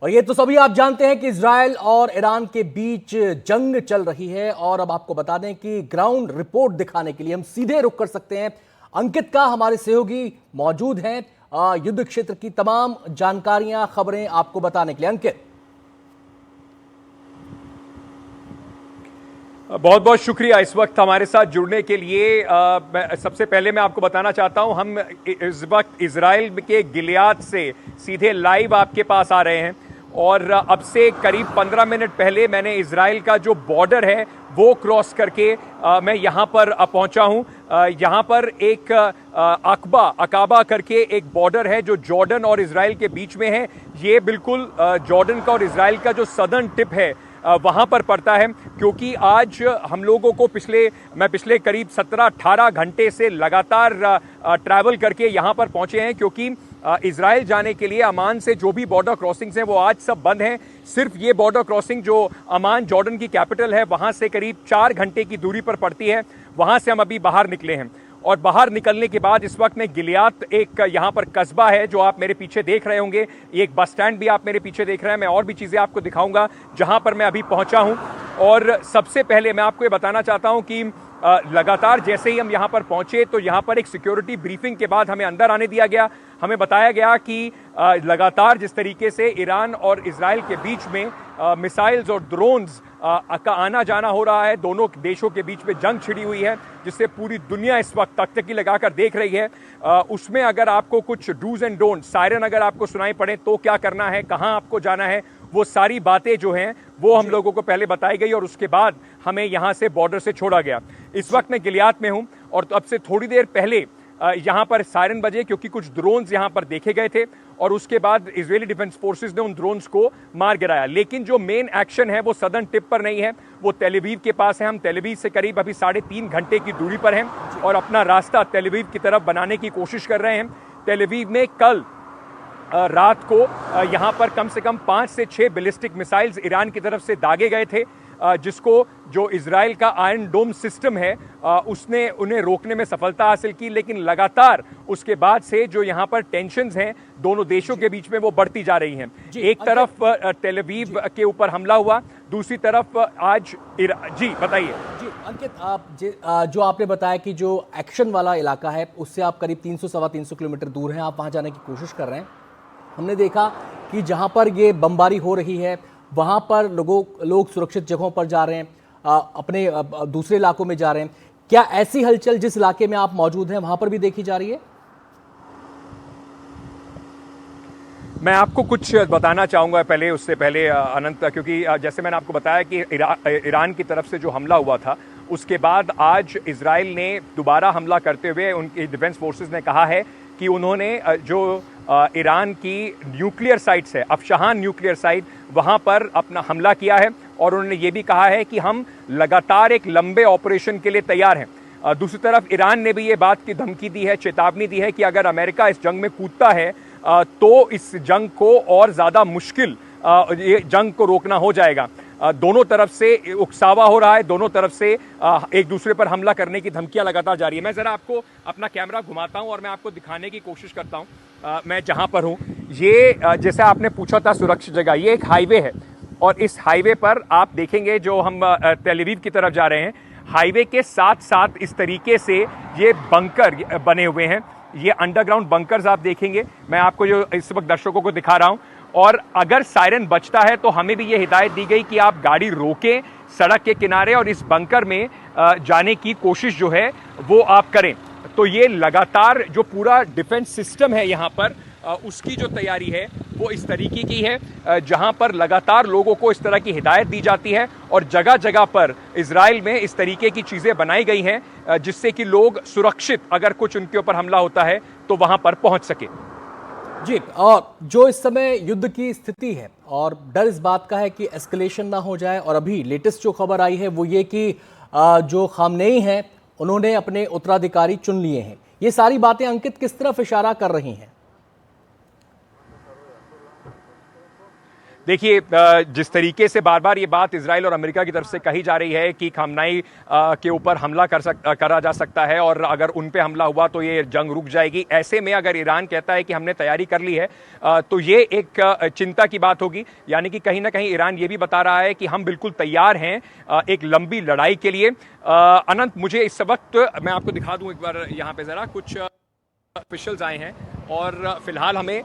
और ये तो सभी आप जानते हैं कि इजराइल और ईरान के बीच जंग चल रही है। और अब आपको बता दें कि ग्राउंड रिपोर्ट दिखाने के लिए हम सीधे रुख कर सकते हैं। अंकित का हमारे सहयोगी मौजूद हैं युद्ध क्षेत्र की तमाम जानकारियां, खबरें आपको बताने के लिए। अंकित, बहुत बहुत शुक्रिया इस वक्त हमारे साथ जुड़ने के लिए। सबसे पहले मैं आपको बताना चाहता हूं, हम इस वक्त इजराइल के गिलियाद से सीधे लाइव आपके पास आ रहे हैं। और अब से करीब 15 मिनट पहले मैंने इजराइल का जो बॉर्डर है वो क्रॉस करके मैं यहाँ पर पहुँचा हूँ। यहाँ पर एक अकाबा करके एक बॉर्डर है जो जॉर्डन और इजराइल के बीच में है। ये बिल्कुल जॉर्डन का और इजराइल का जो सदर्न टिप है वहाँ पर पड़ता है। क्योंकि आज हम लोगों को पिछले करीब 17-18 घंटे से लगातार ट्रैवल करके यहाँ पर पहुँचे हैं। क्योंकि इजराइल जाने के लिए अमान से जो भी बॉर्डर क्रॉसिंग्स हैं वो आज सब बंद हैं। सिर्फ ये बॉर्डर क्रॉसिंग जो अमान जॉर्डन की कैपिटल है वहाँ से करीब 4 घंटे की दूरी पर पड़ती है, वहाँ से हम अभी बाहर निकले हैं। और बाहर निकलने के बाद इस वक्त मैं गिलियाद, एक यहाँ पर कस्बा है जो आप मेरे पीछे देख रहे होंगे, एक बस स्टैंड भी आप मेरे पीछे देख रहे हैं। मैं और भी चीज़ें आपको दिखाऊंगा जहाँ पर मैं अभी पहुँचा हूँ। और सबसे पहले मैं आपको ये बताना चाहता हूँ कि लगातार जैसे ही हम यहाँ पर पहुँचे तो यहाँ पर एक सिक्योरिटी ब्रीफिंग के बाद हमें अंदर आने दिया गया। हमें बताया गया कि लगातार जिस तरीके से ईरान और इजराइल के बीच में मिसाइल्स और ड्रोन्स का आना जाना हो रहा है, दोनों देशों के बीच में जंग छिड़ी हुई है जिससे पूरी दुनिया इस वक्त तकतकी लगाकर देख रही है। उसमें अगर आपको कुछ डूज एंड डोंट, सायरन अगर आपको सुनाई पड़े तो क्या करना है, कहाँ आपको जाना है, वो सारी बातें जो हैं वो हम लोगों को पहले बताई गई और उसके बाद हमें यहाँ से बॉर्डर से छोड़ा गया। इस वक्त मैं गिलियाद में हूँ और अब से थोड़ी देर पहले यहाँ पर सायरन बजे क्योंकि कुछ ड्रोन्स यहाँ पर देखे गए थे और उसके बाद इजरायली डिफेंस फोर्सेस ने उन ड्रोन्स को मार गिराया। लेकिन जो मेन एक्शन है वो सदर्न टिप पर नहीं है, वो तेल अवीव के पास है। हम तेल अवीव से करीब अभी 3.5 घंटे की दूरी पर हैं और अपना रास्ता तेल अवीव की तरफ बनाने की कोशिश कर रहे हैं। तेल अवीव में कल रात को यहाँ पर कम से कम 5 से 6 बैलिस्टिक मिसाइल्स ईरान की तरफ से दागे गए थे, जिसको जो इजराइल का आयरन डोम सिस्टम है उसने उन्हें रोकने में सफलता हासिल की। लेकिन लगातार उसके बाद से जो यहाँ पर टेंशन्स हैं दोनों देशों के बीच में वो बढ़ती जा रही हैं। एक तरफ तेल अवीव के ऊपर हमला हुआ, दूसरी तरफ आज जी बताइए। जी अंकित, आप जो आपने बताया कि जो एक्शन वाला इलाका है उससे आप करीब 300-325 किलोमीटर दूर हैं, आप वहाँ जाने की कोशिश कर रहे हैं। हमने देखा कि जहाँ पर ये बमबारी हो रही है वहाँ पर लोग सुरक्षित जगहों पर जा रहे हैं, अपने दूसरे इलाकों में जा रहे हैं। क्या ऐसी हलचल जिस इलाके में आप मौजूद हैं वहाँ पर भी देखी जा रही है? मैं आपको कुछ बताना चाहूँगा पहले, उससे पहले अनंत, क्योंकि जैसे मैंने आपको बताया कि ईरान की तरफ से जो हमला हुआ था उसके बाद आज इजराइल ने दोबारा हमला करते हुए उनकी डिफेंस फोर्सेस ने कहा है कि उन्होंने जो ईरान की न्यूक्लियर साइट्स है, अफशहान न्यूक्लियर साइट, वहाँ पर अपना हमला किया है। और उन्होंने ये भी कहा है कि हम लगातार एक लंबे ऑपरेशन के लिए तैयार हैं। दूसरी तरफ ईरान ने भी ये बात की धमकी दी है, चेतावनी दी है कि अगर अमेरिका इस जंग में कूदता है तो इस जंग को और ज़्यादा मुश्किल, ये जंग को रोकना हो जाएगा। दोनों तरफ से उकसावा हो रहा है, दोनों तरफ से एक दूसरे पर हमला करने की धमकियां लगातार जारी है। मैं ज़रा आपको अपना कैमरा घुमाता हूं और मैं आपको दिखाने की कोशिश करता हूं मैं जहां पर हूं। ये जैसे आपने पूछा था सुरक्षित जगह, ये एक हाईवे है और इस हाईवे पर आप देखेंगे जो हम तेल अवीव की तरफ जा रहे हैं, हाईवे के साथ साथ इस तरीके से ये बंकर बने हुए हैं, ये अंडरग्राउंड बंकर्स आप देखेंगे। मैं आपको जो इस वक्त दर्शकों को दिखा रहा हूं। और अगर सायरन बजता है तो हमें भी ये हिदायत दी गई कि आप गाड़ी रोकें सड़क के किनारे और इस बंकर में जाने की कोशिश जो है वो आप करें। तो ये लगातार जो पूरा डिफेंस सिस्टम है यहाँ पर उसकी जो तैयारी है वो इस तरीके की है, जहाँ पर लगातार लोगों को इस तरह की हिदायत दी जाती है और जगह जगह पर इजराइल में इस तरीके की चीज़ें बनाई गई हैं जिससे कि लोग सुरक्षित, अगर कुछ उनके ऊपर हमला होता है तो वहाँ पर पहुँच सके। जी, और जो इस समय युद्ध की स्थिति है और डर इस बात का है कि एस्केलेशन ना हो जाए। और अभी लेटेस्ट जो खबर आई है वो ये कि जो खामनेई हैं उन्होंने अपने उत्तराधिकारी चुन लिए हैं। ये सारी बातें अंकित किस तरफ इशारा कर रही हैं? देखिए, जिस तरीके से बार बार ये बात इजराइल और अमेरिका की तरफ से कही जा रही है कि खामनाई के ऊपर हमला करा जा सकता है और अगर उन पे हमला हुआ तो ये जंग रुक जाएगी, ऐसे में अगर ईरान कहता है कि हमने तैयारी कर ली है तो ये एक चिंता की बात होगी। यानी कि कहीं ना कहीं ईरान ये भी बता रहा है कि हम बिल्कुल तैयार हैं एक लंबी लड़ाई के लिए। अनंत, मुझे इस वक्त मैं आपको दिखा दूं एक बार यहाँ पे जरा कुछ ऑफिशियल्स आए हैं और फिलहाल हमें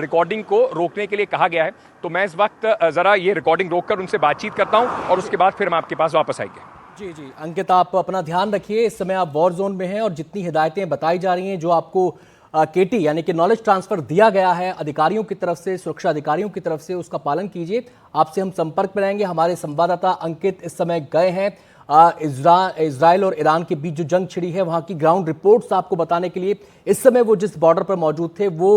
रिकॉर्डिंग को रोकने के लिए कहा गया है, तो मैं इस वक्त ज़रा ये रिकॉर्डिंग रोककर उनसे बातचीत करता हूं और उसके बाद फिर हम आपके पास वापस आएंगे। जी जी अंकित, आप अपना ध्यान रखिए, इस समय आप वॉर जोन में हैं और जितनी हिदायतें बताई जा रही हैं, जो आपको केटी यानी कि नॉलेज ट्रांसफर दिया गया है अधिकारियों की तरफ से, सुरक्षा अधिकारियों की तरफ से, उसका पालन कीजिए। आपसे हम संपर्क में रहेंगे। हमारे संवाददाता अंकित इस समय गए हैं इजराइल और ईरान के बीच जो जंग छिड़ी है वहां की ग्राउंड रिपोर्ट्स आपको बताने के लिए। इस समय वो जिस बॉर्डर पर मौजूद थे वो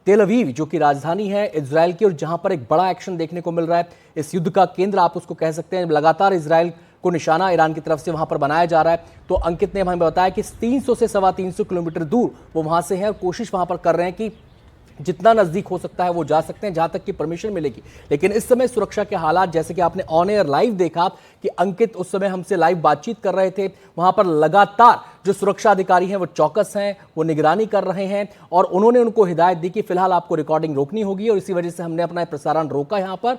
तेल अवीव जो कि राजधानी है इजराइल की, और जहां पर एक बड़ा एक्शन देखने को मिल रहा है। इस युद्ध का केंद्र आप उसको कह सकते हैं। लगातार इजराइल को निशाना ईरान की तरफ से वहां पर बनाया जा रहा है। तो अंकित ने हमें बताया कि 300 से 350 किलोमीटर दूर वो वहां से हैं और कोशिश वहां पर कर रहे हैं कि जितना नजदीक हो सकता है वो जा सकते हैं, जहां तक की परमिशन मिलेगी। लेकिन इस समय सुरक्षा के हालात, जैसे कि आपने ऑन एयर लाइव देखा कि अंकित उस समय हमसे लाइव बातचीत कर रहे थे, वहां पर लगातार जो सुरक्षा अधिकारी हैं वो चौकस हैं, वो निगरानी कर रहे हैं और उन्होंने उनको हिदायत दी कि फिलहाल आपको रिकॉर्डिंग रोकनी होगी। और इसी वजह से हमने अपना प्रसारण रोका, यहां पर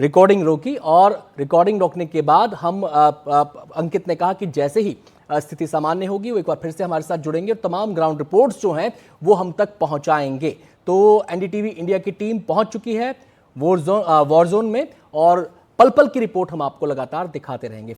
रिकॉर्डिंग रोकी और रिकॉर्डिंग रोकने के बाद हम अंकित ने कहा कि जैसे ही स्थिति सामान्य होगी वो एक बार फिर से हमारे साथ जुड़ेंगे और तमाम ग्राउंड रिपोर्ट्स जो हैं वो हम तक पहुंचाएंगे। तो एनडीटीवी इंडिया की टीम पहुंच चुकी है वॉर जोन में और पल पल की रिपोर्ट हम आपको लगातार दिखाते रहेंगे।